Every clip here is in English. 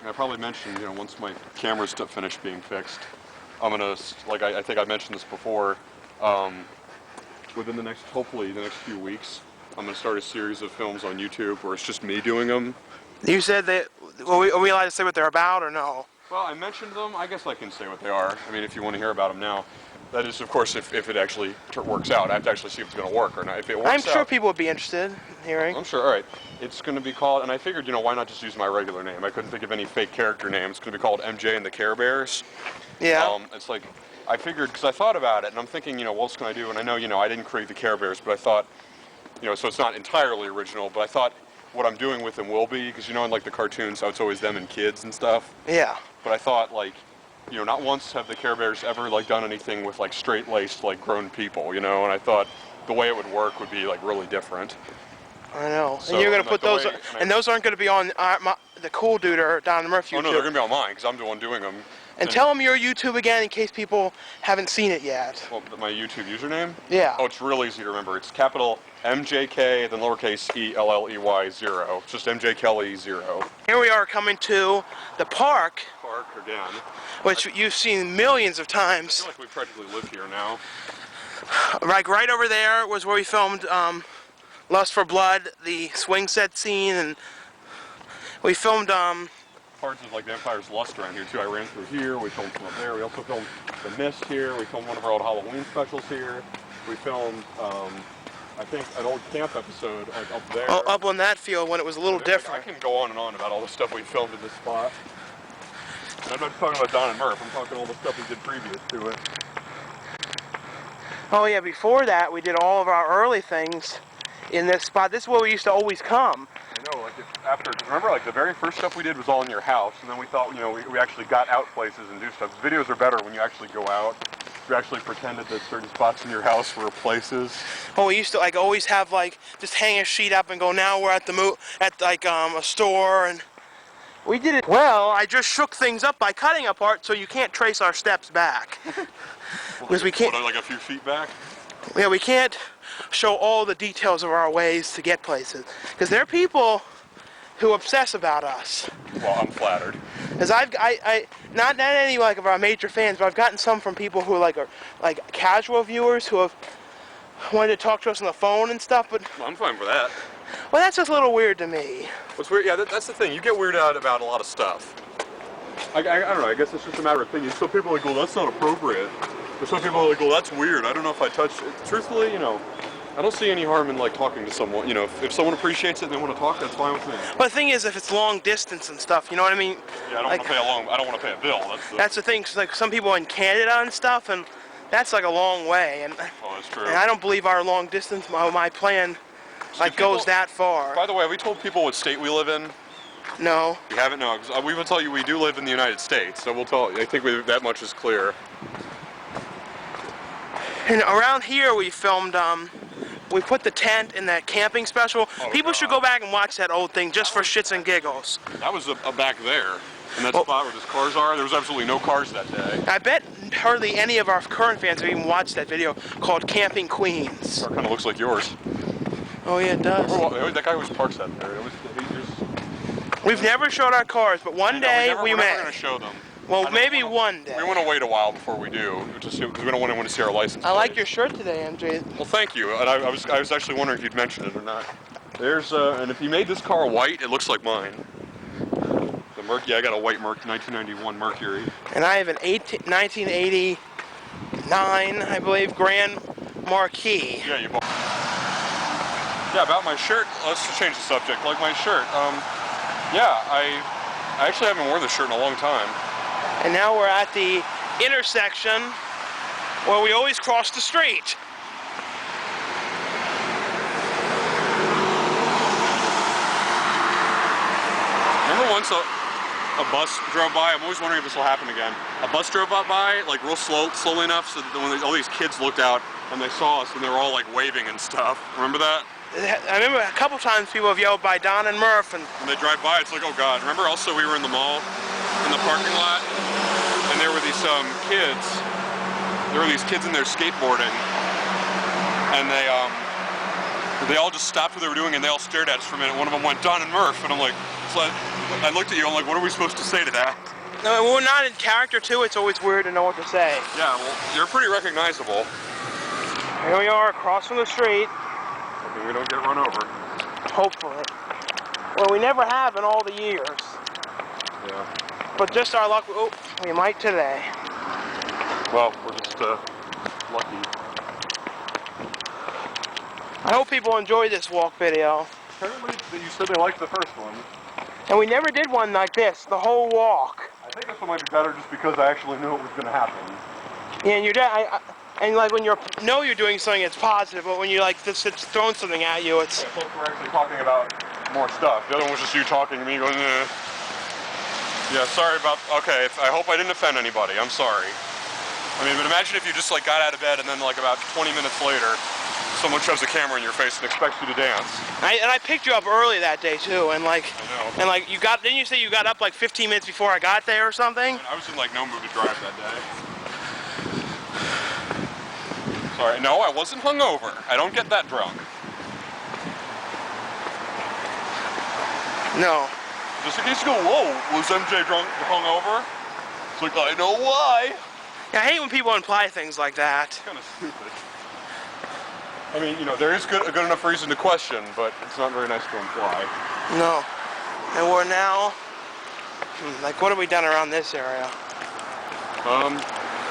I probably mentioned, you know, once my camera's finished being fixed, I'm gonna, like I think I mentioned this before, within the next, hopefully the next few weeks, I'm gonna start a series of films on YouTube where it's just me doing them. You said that, are we allowed to say what they're about or no? Well, I mentioned them. I guess I can say what they are. I mean, if you want to hear about them now. That is, of course, if it actually works out. I have to actually see if it's going to work or not. If it works out, I'm sure people would be interested in hearing. I'm sure. All right. It's going to be called, and I figured, you know, why not just use my regular name? I couldn't think of any fake character name. It's going to be called MJ and the Care Bears. Yeah. It's like, I figured, because I thought about it, and I'm thinking, you know, what else can I do? And I know, you know, I didn't create the Care Bears, but I thought, you know, so it's not entirely original, but I thought what I'm doing with them will be, because, you know, in like the cartoons, how it's always them and kids and stuff. Yeah. But I thought, like, you know, not once have the Care Bears ever, like, done anything with, like, straight-laced, like, grown people, you know, and I thought the way it would work would be, like, really different. I know. So, and you're going to put those, and those aren't going to be on the Cool Dude or Don Murphy YouTube. Oh, no, they're going to be on mine, because I'm the one doing them. And tell them your YouTube again in case people haven't seen it yet. Well, my YouTube username? Yeah. Oh, it's real easy to remember. It's capital MJK, then lowercase ELLEY 0. It's just MJ Kelly 0. Here we are coming to the park. Park again. Which you've seen millions of times. I feel like we practically live here now. Like right over there was where we filmed Lust for Blood, the swing set scene, and we filmed parts of like Vampire's Lust around here too. I ran through here, we filmed some up there. We also filmed The Mist here, we filmed one of our old Halloween specials here. We filmed, I think, an old camp episode like up there. Oh, up on that field when it was a little different. I can go on and on about all the stuff we filmed in this spot. And I'm not talking about Don and Murph, I'm talking all the stuff we did previous to it. Oh yeah, before that we did all of our early things in this spot. This is where we used to always come. I know, like remember like the very first stuff we did was all in your house, and then we thought, you know, we actually got out places and do stuff. Videos are better when you actually go out. You actually pretended that certain spots in your house were places. Oh, we used to like always have like just hang a sheet up and go. Now we're at the a store, and we did it. Well, I just shook things up by cutting apart, so you can't trace our steps back because we can't. Like a few feet back. Yeah, we can't show all the details of our ways to get places because there are people who obsess about us. Well, I'm flattered. Because not any like of our major fans, but I've gotten some from people who are casual viewers who have wanted to talk to us on the phone and stuff. But well, I'm fine with that. Well, that's just a little weird to me. What's weird? Yeah, that's the thing. You get weirded out about a lot of stuff. I don't know. I guess it's just a matter of opinion. Some people are like, well, that's not appropriate. But some people are like, well, that's weird. I don't know if I touched it. Truthfully, you know, I don't see any harm in like talking to someone. You know, if someone appreciates it and they want to talk, that's fine with me. Well, the thing is, if it's long distance and stuff, you know what I mean? Yeah, I don't want to pay a bill. That's the thing. Cause, like some people in Canada and stuff, and that's like a long way. And oh, that's true. And I don't believe our long distance, my plan, goes that far. By the way, have we told people what state we live in? No. We haven't. No, because we will tell you we do live in the United States. So we'll tell. I think that much is clear. And around here we filmed, we put the tent in that camping special. Oh, people should go back and watch that old thing just for shits and giggles. That was a back there. And that spot where those cars are, there was absolutely no cars that day. I bet hardly any of our current fans have even watched that video called Camping Queens. Car kind of looks like yours. Oh yeah, it does. That guy always parks that there. We've never showed our cars, but one day we may. We're never going to show them. Well, maybe one day. We want to wait a while before we do, because we don't want anyone to see our license plate. I like your shirt today, MJ. Well, thank you. And I was actually wondering if you'd mention it or not. There's and if you made this car white, it looks like mine. The Mercury. I got a white 1991 Mercury. And I have an 1989, I believe, Grand Marquis. Yeah, you bought. Yeah, about my shirt. Let's change the subject. Like my shirt. Yeah, I actually haven't worn this shirt in a long time. And now we're at the intersection where we always cross the street. Remember once a bus drove by? I'm always wondering if this will happen again. A bus drove by, like real slowly enough, so that when all these kids looked out and they saw us and they were all like waving and stuff. Remember that? I remember a couple times people have yelled by Don and Murph, and when they drive by, it's like, oh God. Remember also we were in the mall, in the parking lot, and there were these kids. There were these kids in there skateboarding, and they all just stopped what they were doing and they all stared at us for a minute. One of them went, Don and Murph, and I'm like, So I looked at you, I'm like, what are we supposed to say to that? No, when we're not in character too, it's always weird to know what to say. Yeah, well, you're pretty recognizable. Here we are, across from the street. Hoping we don't get run over. Hopefully. Well, we never have in all the years. Yeah. But just our luck, oh, we might today. Well, we're just lucky. I hope people enjoy this walk video. Apparently, you said they liked the first one. And we never did one like this, the whole walk. I think this one might be better just because I actually knew it was going to happen. Yeah, and and like when you're doing something, it's positive, but when you like it's throwing something at you, it's. Yeah, folks were actually talking about more stuff. The other one was just you talking to me, going, eh. Yeah, sorry about. Okay, I hope I didn't offend anybody. I'm sorry. I mean, but imagine if you just like got out of bed and then like about 20 minutes later, someone shoves a camera in your face and expects you to dance. And I picked you up early that day too, and like. I know. And like didn't you say you got up like 15 minutes before I got there or something? I was in like no mood to drive that day. Sorry, no, I wasn't hungover. I don't get that drunk. No. Just in case you go, whoa, was MJ hungover? It's like, I know why. Yeah, I hate when people imply things like that. It's kind of stupid. I mean, you know, there is a good enough reason to question, but it's not very nice to imply. No. And we're now, like, what have we done around this area?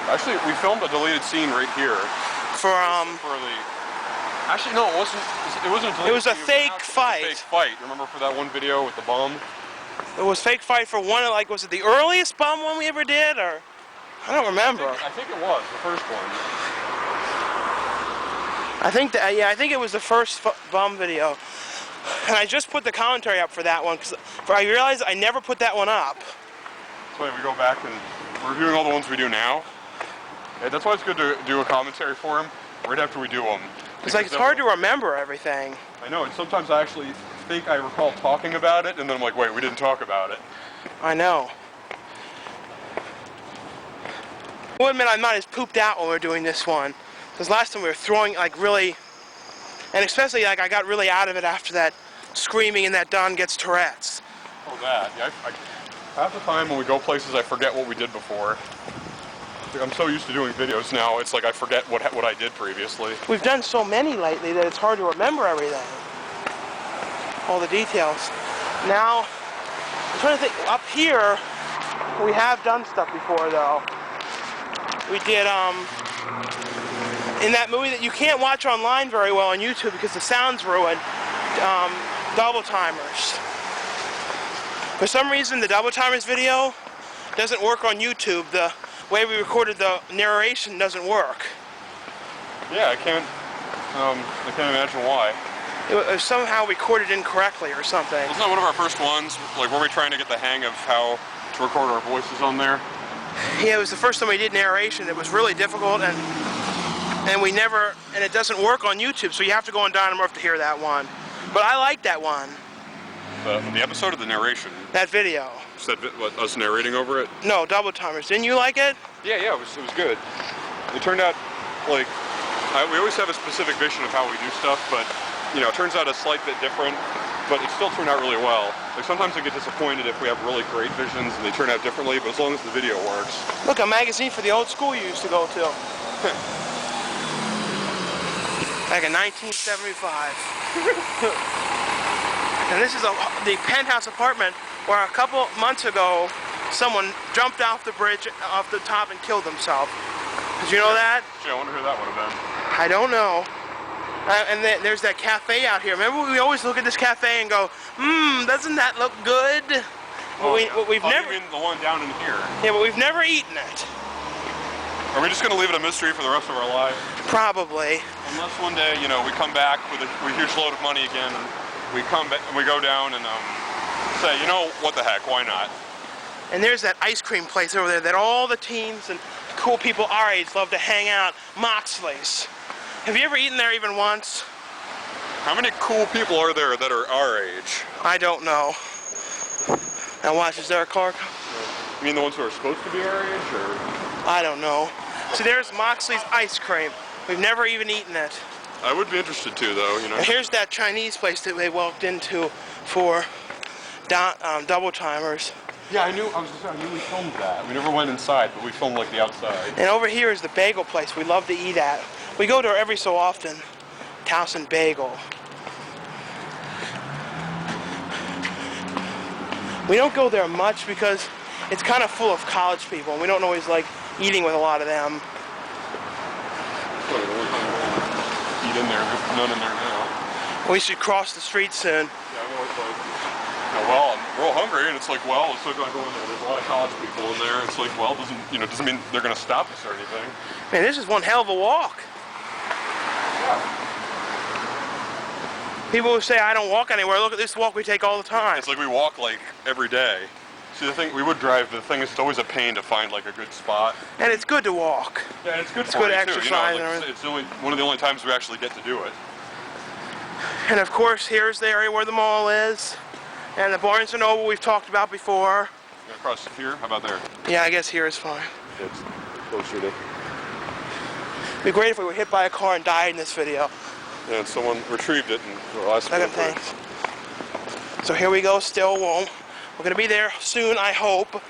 Actually, we filmed a deleted scene right here. For the. Actually, no, it wasn't. It wasn't a deleted. It was a scene, fake fight. It was a fake fight. Remember for that one video with the bum? It was fake fight for one. Like, was it the earliest bum one we ever did, or I don't remember. I think it was the first one. I think that I think it was the first bum video, and I just put the commentary up for that one because I realized I never put that one up. That's why we go back and we're reviewing all the ones we do now. Yeah, that's why it's good to do a commentary for them right after we do them. It's like it's hard to remember everything. I know, and sometimes I actually think I recall talking about it, and then I'm like, wait, we didn't talk about it. I know. I will admit I'm not as pooped out when we're doing this one. Because last time we were throwing like really, and especially like I got really out of it after that screaming and that Don gets Tourette's. Oh, that. Yeah, half the time when we go places, I forget what we did before. I'm so used to doing videos now, it's like I forget what I did previously. We've done so many lately that it's hard to remember everything. All the details. Now, I'm trying to think, up here, we have done stuff before though. We did, in that movie that you can't watch online very well on YouTube because the sound's ruined, Double Timers. For some reason, the Double Timers video doesn't work on YouTube. The way we recorded the narration doesn't work. Yeah, I can't imagine why. It was somehow recorded incorrectly or something. Wasn't that one of our first ones? Like, were we trying to get the hang of how to record our voices on there? Yeah, it was the first time we did narration. It was really difficult, and it doesn't work on YouTube, so you have to go on Dynamorph to hear that one. But I like that one. The episode of the narration? That video. Is that us narrating over it? No, Double Timers. Didn't you like it? Yeah, it was good. It turned out, like, we always have a specific vision of how we do stuff, but, you know, it turns out a slight bit different, but it still turned out really well. Like, sometimes I get disappointed if we have really great visions and they turn out differently, but as long as the video works. Look, a magazine for the old school you used to go to. Back in 1975. And this is the penthouse apartment where a couple months ago someone jumped off the bridge off the top and killed himself. Did you know that? Gee, I wonder who that would have been. I don't know. And there's that cafe out here. Remember, we always look at this cafe and go, doesn't that look good? Oh, We've never. You mean the one down in here? Yeah, but we've never eaten it. Are we just going to leave it a mystery for the rest of our lives? Probably. Unless one day, you know, we come back with a huge load of money again, and we come back and we go down and say, you know, what the heck, why not? And there's that ice cream place over there that all the teens and cool people our age love to hang out, Moxley's. Have you ever eaten there even once? How many cool people are there that are our age? I don't know. Now watch, is there a car? You mean the ones who are supposed to be our age, or? I don't know. So there's Moxley's ice cream. We've never even eaten it. I would be interested too, though, you know. And here's that Chinese place that they walked into for double timers. Yeah, I knew we filmed that. We never went inside, but we filmed like the outside. And over here is the bagel place we love to eat at. We go there every so often. Towson Bagel. We don't go there much because it's kind of full of college people, and we don't always like eating with a lot of them. Eat in there. There's none in there now. We should cross the street soon. Yeah, I'm always like, well, we're all hungry, and it's like, well, let's not go in there. There's a lot of college people in there. It's like, well, doesn't mean they're gonna stop us or anything. Man, this is one hell of a walk. Yeah. People who say I don't walk anywhere, look at this walk we take all the time. It's like we walk like every day. See, the thing we would drive. The thing is, it's always a pain to find like a good spot. And it's good to walk. Yeah, it's good. It's good exercise. Too, like, it's one of the only times we actually get to do it. And of course, here's the area where the mall is, and the Barnes & Noble we've talked about before. Across here, how about there? Yeah, I guess here is fine. It's closer to. It'd be great if we were hit by a car and died in this video. Yeah, and someone retrieved it and last. Thanks. So here we go, still won't. We're gonna be there soon, I hope.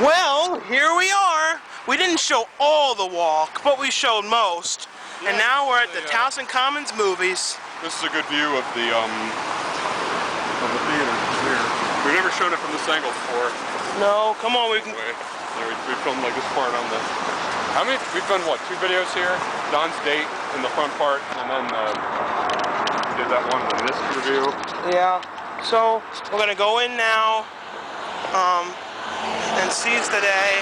Well, here we are. We didn't show all the walk, but we showed most. Yeah, and now we're at the Towson Commons Movies. This is a good view of the theater here. We've never shown it from this angle before. No, come on, we can. We filmed like this part on the. How many? We've done what? 2 videos here. Don's date in the front part, and then we did that one in this review. Yeah. So we're gonna go in now and seize the day.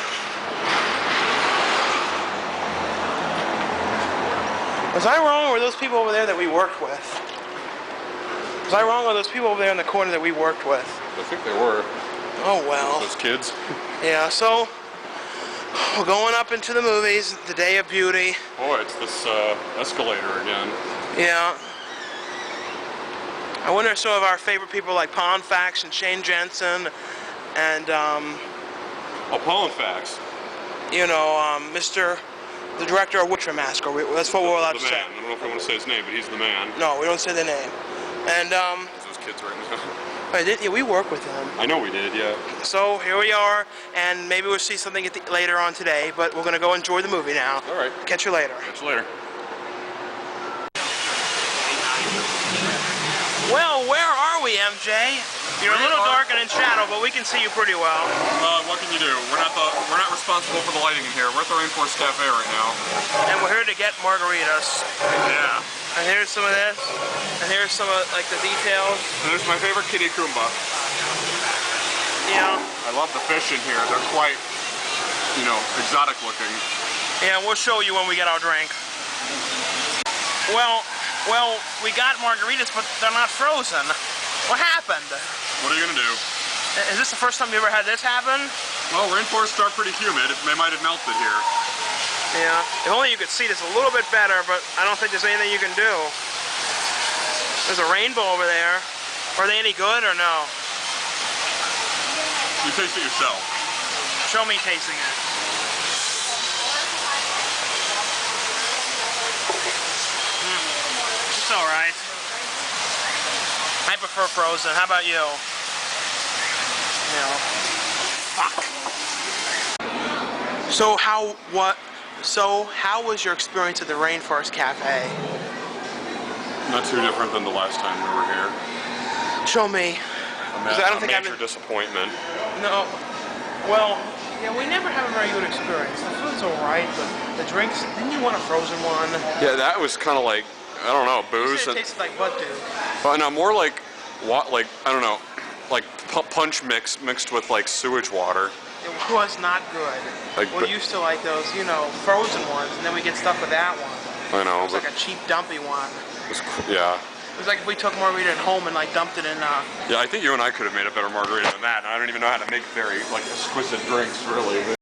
Was I wrong, or were those people over there that we worked with? Was I wrong, or were those people over there in the corner that we worked with? I think they were. Oh well. Those kids. Yeah, so we're going up into the movies, the Day of Beauty. Boy, it's this escalator again. Yeah. I wonder if some of our favorite people like Ponfax and Shane Jensen and Oh, Ponfax. You know, the director of Witcher Mask, that's what we're allowed to say. I don't know if I want to say his name, but he's the man. No, we don't say the name. And those kids right now. Yeah, we work with them. I know we did, yeah. So here we are, and maybe we'll see something later on today, but we're gonna go enjoy the movie now. All right. Catch you later. Catch you later. Well, where are we, MJ? You're a little dark and in shadow, but we can see you pretty well. What can you do? We're not responsible for the lighting in here. We're at the Rainforest Cafe right now. And we're here to get margaritas. Yeah. And here's some of this. And here's some of like the details. And there's my favorite kitty Kumba. Yeah. I love the fish in here. They're quite, exotic looking. Yeah, we'll show you when we get our drink. Well, we got margaritas, but they're not frozen. What happened? What are you gonna do? Is this the first time you ever had this happen? Well, rainforests are pretty humid. They might have melted here. Yeah. If only you could see this a little bit better, but I don't think there's anything you can do. There's a rainbow over there. Are they any good or no? You taste it yourself. Show me tasting it. It's alright. I prefer frozen. How about you? No. Fuck. So how was your experience at the Rainforest Cafe? Not too different than the last time we were here. Show me. A major disappointment. No. Well, yeah, we never have a very good experience. The food's alright, but the drinks, didn't you want a frozen one? Yeah, that was kind of like, I don't know, booze. It tasted like Bud Duke. But no, more like, I don't know, like punch mixed with like sewage water. It was not good. We used to like those, frozen ones, and then we get stuck with that one. I know. It was like a cheap, dumpy one. Yeah. It was like if we took margarita at home and like dumped it in. Yeah, I think you and I could have made a better margarita than that. And I don't even know how to make very exquisite drinks, really.